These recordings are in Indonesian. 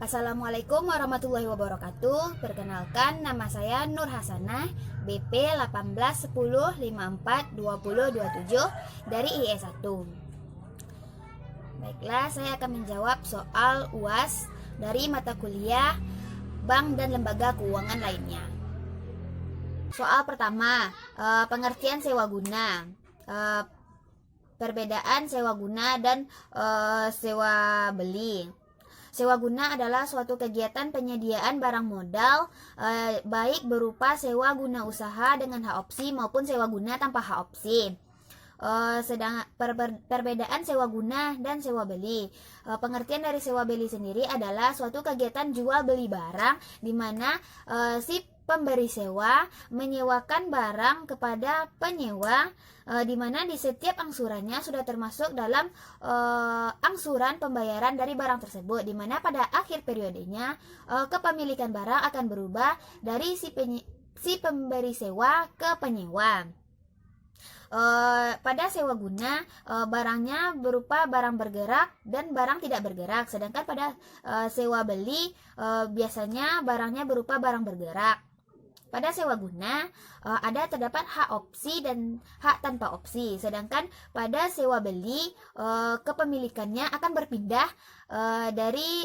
Assalamualaikum warahmatullahi wabarakatuh. Perkenalkan, nama saya Nur Hasanah, BP 1810542027 dari IE 1. Baiklah, saya akan menjawab soal UAS dari mata kuliah Bank dan Lembaga Keuangan lainnya. Soal pertama, pengertian sewa guna. Perbedaan sewa guna dan sewa beli. Sewa guna adalah suatu kegiatan penyediaan barang modal, baik berupa sewa guna usaha dengan hak opsi maupun sewa guna tanpa hak opsi. Perbedaan sewa guna dan sewa beli. Pengertian dari sewa beli sendiri adalah suatu kegiatan jual beli barang di mana si pemberi sewa menyewakan barang kepada penyewa, di mana di setiap angsurannya sudah termasuk dalam angsuran pembayaran dari barang tersebut, di mana pada akhir periodenya kepemilikan barang akan berubah dari si pemberi sewa ke penyewa. Pada sewa guna, barangnya berupa barang bergerak dan barang tidak bergerak, sedangkan pada sewa beli biasanya barangnya berupa barang bergerak. Pada sewa guna terdapat hak opsi dan hak tanpa opsi, sedangkan pada sewa beli kepemilikannya akan berpindah dari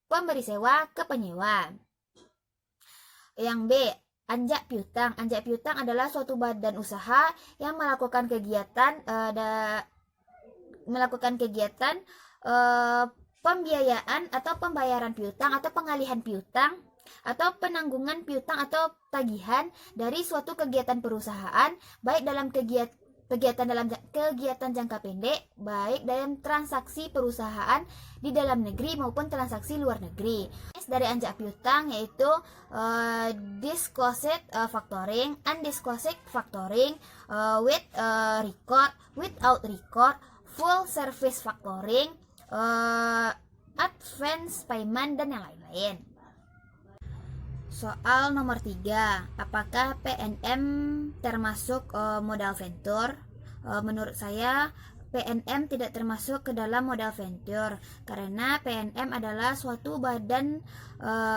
pemberi sewa ke penyewa. Yang B, anjak piutang. Anjak piutang adalah suatu badan usaha yang melakukan kegiatan pembiayaan atau pembayaran piutang atau pengalihan piutang atau penanggungan piutang atau tagihan dari suatu kegiatan perusahaan, baik dalam kegiatan jangka pendek, baik dalam transaksi perusahaan di dalam negeri maupun transaksi luar negeri. Dari anjak piutang yaitu disclosed factoring, undisclosed factoring, with record, without record, full service factoring, advance payment, dan yang lain-lain. Soal nomor 3, apakah PNM termasuk modal venture? Menurut saya PNM tidak termasuk ke dalam modal venture karena PNM adalah suatu badan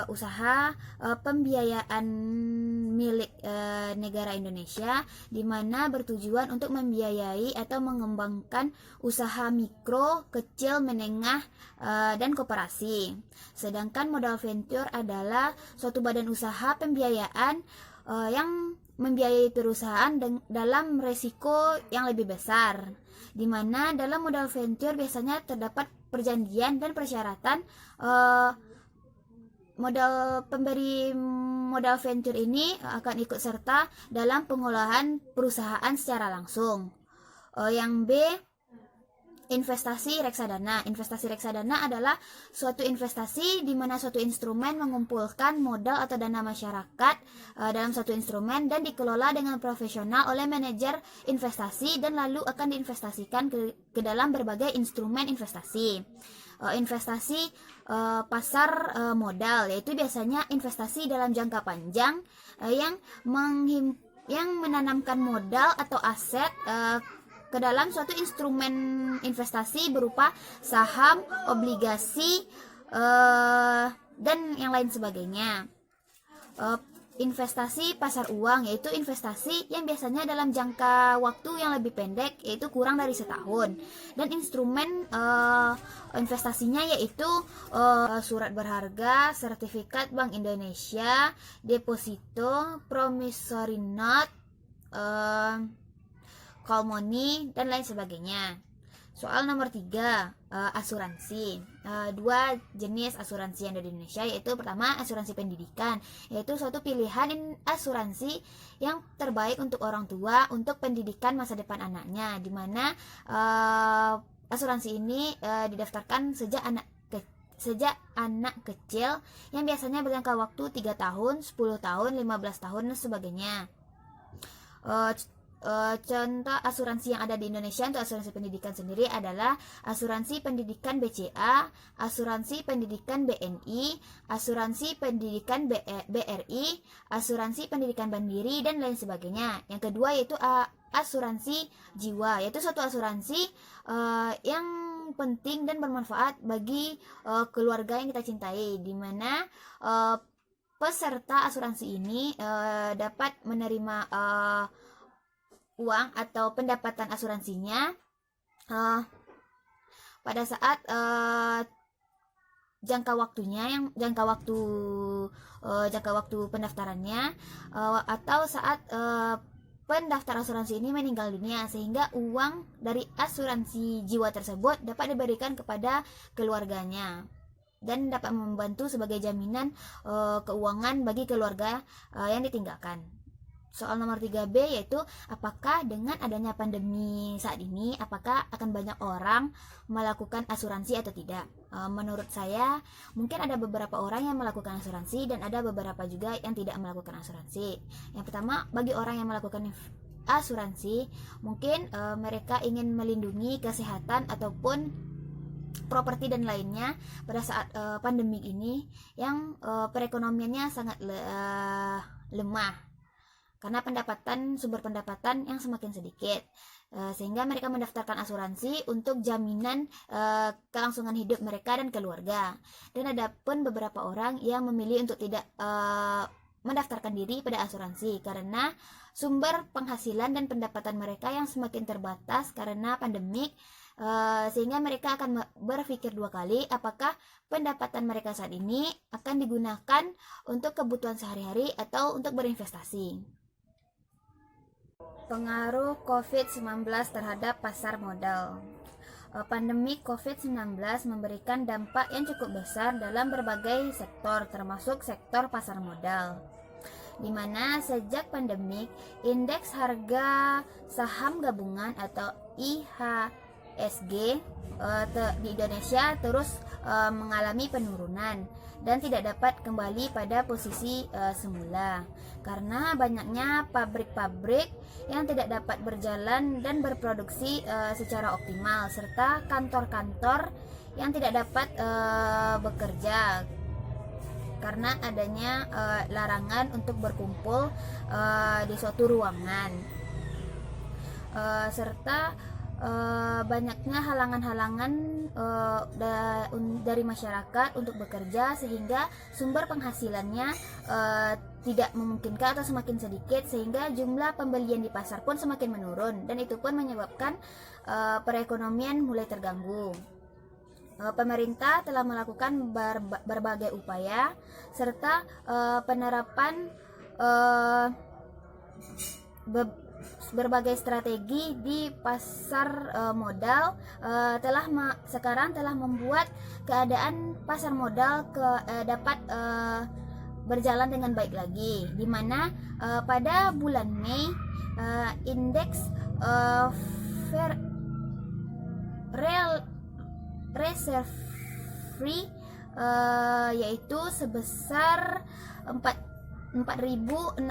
usaha pembiayaan milik negara Indonesia, di mana bertujuan untuk membiayai atau mengembangkan usaha mikro, kecil, menengah, dan koperasi. Sedangkan modal venture adalah suatu badan usaha pembiayaan yang membiayai perusahaan dalam resiko yang lebih besar, di mana dalam modal venture biasanya terdapat perjanjian dan persyaratan. Pemberi modal venture ini akan ikut serta dalam pengolahan perusahaan secara langsung. Yang B, investasi reksadana. Investasi reksadana adalah suatu investasi di mana suatu instrumen mengumpulkan modal atau dana masyarakat dalam suatu instrumen dan dikelola dengan profesional oleh manajer investasi dan lalu akan diinvestasikan ke dalam berbagai instrumen investasi. Investasi pasar modal yaitu biasanya investasi dalam jangka panjang yang menanamkan modal atau aset ke dalam suatu instrumen investasi berupa saham, obligasi, dan yang lain sebagainya. Investasi pasar uang yaitu investasi yang biasanya dalam jangka waktu yang lebih pendek, yaitu kurang dari setahun, dan instrumen investasinya yaitu surat berharga, sertifikat Bank Indonesia, deposito, promissory note, call money, dan lain sebagainya. Soal nomor 3, asuransi. Dua jenis asuransi yang ada di Indonesia, yaitu pertama asuransi pendidikan, yaitu suatu pilihan asuransi yang terbaik untuk orang tua untuk pendidikan masa depan anaknya, di mana asuransi ini didaftarkan sejak anak kecil yang biasanya berjangka waktu 3 tahun, 10 tahun, 15 tahun, dan sebagainya. contoh asuransi yang ada di Indonesia untuk asuransi pendidikan sendiri adalah asuransi pendidikan BCA, asuransi pendidikan BNI, asuransi pendidikan BRI, asuransi pendidikan Mandiri, dan lain sebagainya. Yang kedua yaitu asuransi jiwa, yaitu suatu asuransi yang penting dan bermanfaat bagi keluarga yang kita cintai, di mana peserta asuransi ini dapat menerima uang atau pendapatan asuransinya pada saat jangka waktu pendaftarannya atau saat pendaftar asuransi ini meninggal dunia, sehingga uang dari asuransi jiwa tersebut dapat diberikan kepada keluarganya dan dapat membantu sebagai jaminan keuangan bagi keluarga yang ditinggalkan. Soal nomor 3B yaitu apakah dengan adanya pandemi saat ini apakah akan banyak orang melakukan asuransi atau tidak. Menurut saya mungkin ada beberapa orang yang melakukan asuransi dan ada beberapa juga yang tidak melakukan asuransi. Yang pertama, bagi orang yang melakukan asuransi mungkin mereka ingin melindungi kesehatan ataupun properti dan lainnya pada saat pandemi ini yang perekonomiannya sangat lemah karena sumber pendapatan yang semakin sedikit, sehingga mereka mendaftarkan asuransi untuk jaminan kelangsungan hidup mereka dan keluarga. Dan ada pun beberapa orang yang memilih untuk tidak mendaftarkan diri pada asuransi karena sumber penghasilan dan pendapatan mereka yang semakin terbatas karena pandemik, sehingga mereka akan berpikir dua kali apakah pendapatan mereka saat ini akan digunakan untuk kebutuhan sehari-hari atau untuk berinvestasi. Pengaruh COVID-19 terhadap pasar modal. Pandemi COVID-19 memberikan dampak yang cukup besar dalam berbagai sektor, termasuk sektor pasar modal, di mana sejak pandemi indeks harga saham gabungan atau IHSG di Indonesia terus mengalami penurunan dan tidak dapat kembali pada posisi semula karena banyaknya pabrik-pabrik yang tidak dapat berjalan dan berproduksi secara optimal, serta kantor-kantor yang tidak dapat bekerja karena adanya larangan untuk berkumpul di suatu ruangan, serta banyaknya halangan-halangan dari masyarakat untuk bekerja, sehingga sumber penghasilannya tidak memungkinkan atau semakin sedikit, sehingga jumlah pembelian di pasar pun semakin menurun, dan itu pun menyebabkan perekonomian mulai terganggu. Pemerintah telah melakukan berbagai upaya serta penerapan berbagai strategi di pasar modal sekarang telah membuat keadaan pasar modal dapat berjalan dengan baik lagi, di mana pada bulan Mei indeks reserve free yaitu sebesar 4.650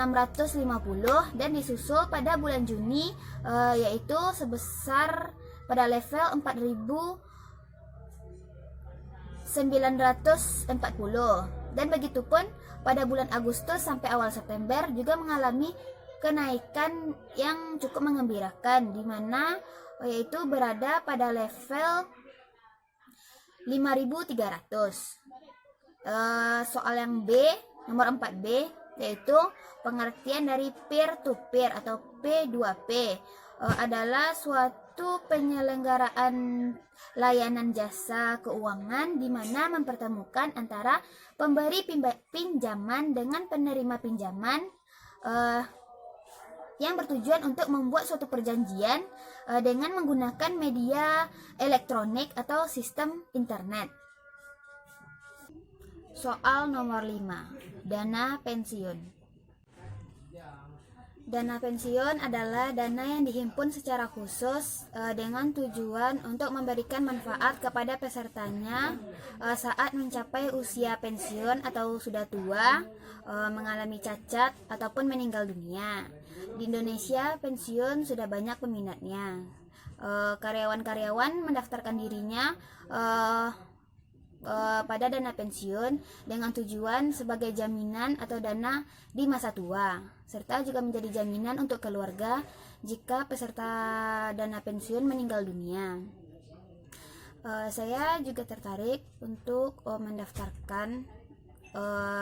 dan disusul pada bulan Juni yaitu sebesar pada level 4.940, dan begitupun pada bulan Agustus sampai awal September juga mengalami kenaikan yang cukup mengembirakan, di mana yaitu berada pada level 5.300. Soal yang B, nomor 4B, yaitu pengertian dari peer to peer atau P2P adalah suatu penyelenggaraan layanan jasa keuangan di mana mempertemukan antara pemberi pinjaman dengan penerima pinjaman yang bertujuan untuk membuat suatu perjanjian dengan menggunakan media elektronik atau sistem internet. Soal nomor 5, dana pensiun. Dana pensiun adalah dana yang dihimpun secara khusus dengan tujuan untuk memberikan manfaat kepada pesertanya saat mencapai usia pensiun atau sudah tua, mengalami cacat, ataupun meninggal dunia. Di Indonesia, pensiun sudah banyak peminatnya. Karyawan-karyawan mendaftarkan dirinya pada dana pensiun dengan tujuan sebagai jaminan atau dana di masa tua, serta juga menjadi jaminan untuk keluarga jika peserta dana pensiun meninggal dunia. Saya juga tertarik untuk mendaftarkan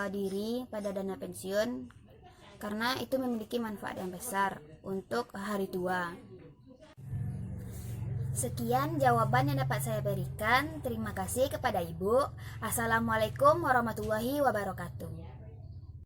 diri pada dana pensiun karena itu memiliki manfaat yang besar untuk hari tua. Sekian jawaban yang dapat saya berikan. Terima kasih kepada Ibu. Assalamualaikum warahmatullahi wabarakatuh.